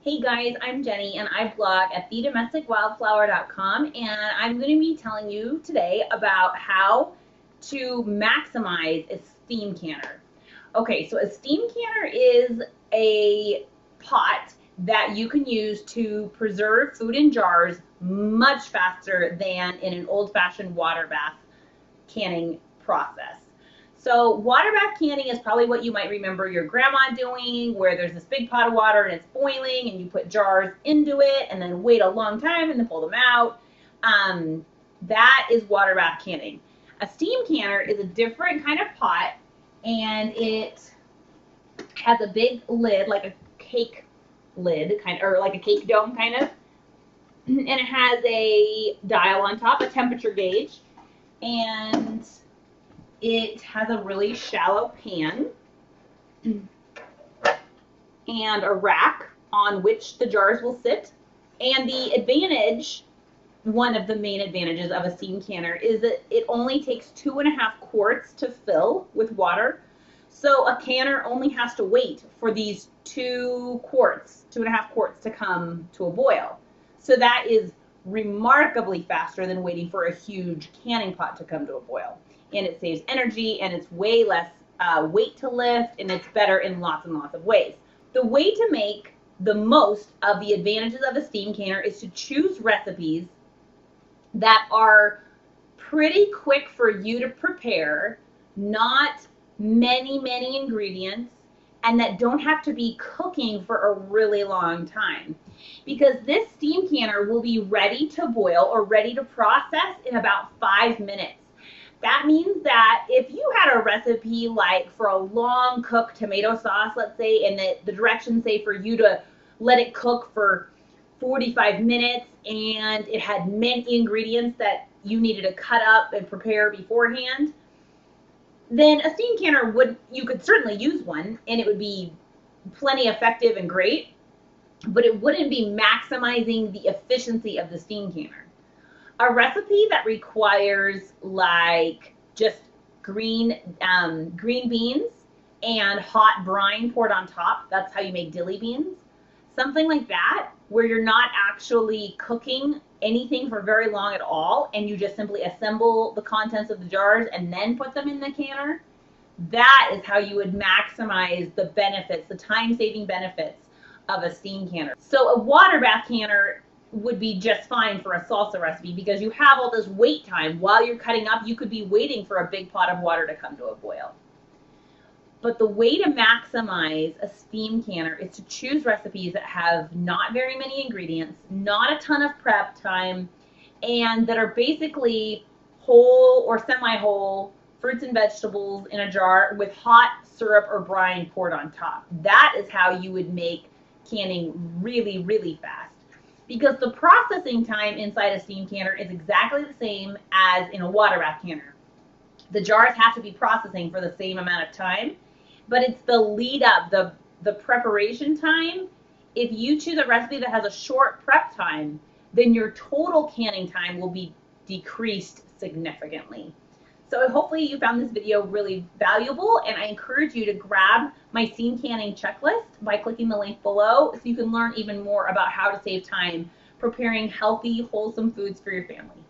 Hey guys, I'm Jenny and I blog at thedomesticwildflower.com, and I'm going to be telling you today about how to maximize a steam canner. Okay, so a steam canner is a pot that you can use to preserve food in jars much faster than in an old-fashioned water bath canning process. So water bath canning is probably what you might remember your grandma doing, where there's this big pot of water and it's boiling and you put jars into it and then wait a long time and then pull them out. That is water bath canning. A steam canner is a different kind of pot, and it has a big lid, like a cake lid, or like a cake dome kind of, and it has a dial on top, a temperature gauge, and it has a really shallow pan and a rack on which the jars will sit. And the advantage, one of the main advantages of a steam canner, is that it only takes 2.5 quarts to fill with water. So a canner only has to wait for these 2.5 quarts to come to a boil. So that is remarkably faster than waiting for a huge canning pot to come to a boil. And it saves energy, and it's way less weight to lift, and it's better in lots and lots of ways. The way to make the most of the advantages of a steam canner is to choose recipes that are pretty quick for you to prepare, not many ingredients, and that don't have to be cooking for a really long time. Because this steam canner will be ready to boil or ready to process in about 5 minutes. That means that if you had a recipe like for a long cooked tomato sauce, let's say, and the directions say for you to let it cook for 45 minutes, and it had many ingredients that you needed to cut up and prepare beforehand, then a steam canner you could certainly use one, and it would be plenty effective and great, but it wouldn't be maximizing the efficiency of the steam canner. A recipe that requires like just green beans and hot brine poured on top, that's how you make dilly beans, something like that, where you're not actually cooking anything for very long at all, and you just simply assemble the contents of the jars and then put them in the canner. That is how you would maximize the benefits, the time-saving benefits of a steam canner. So a water bath canner would be just fine for a salsa recipe, because you have all this wait time. While you're cutting up, you could be waiting for a big pot of water to come to a boil. But the way to maximize a steam canner is to choose recipes that have not very many ingredients, not a ton of prep time, and that are basically whole or semi-whole fruits and vegetables in a jar with hot syrup or brine poured on top. That is how you would make canning really fast. Because the processing time inside a steam canner is exactly the same as in a water bath canner. The jars have to be processing for the same amount of time, but it's the lead up, the preparation time. If you choose a recipe that has a short prep time, then your total canning time will be decreased significantly. So hopefully you found this video really valuable, and I encourage you to grab my steam canning checklist by clicking the link below so you can learn even more about how to save time preparing healthy, wholesome foods for your family.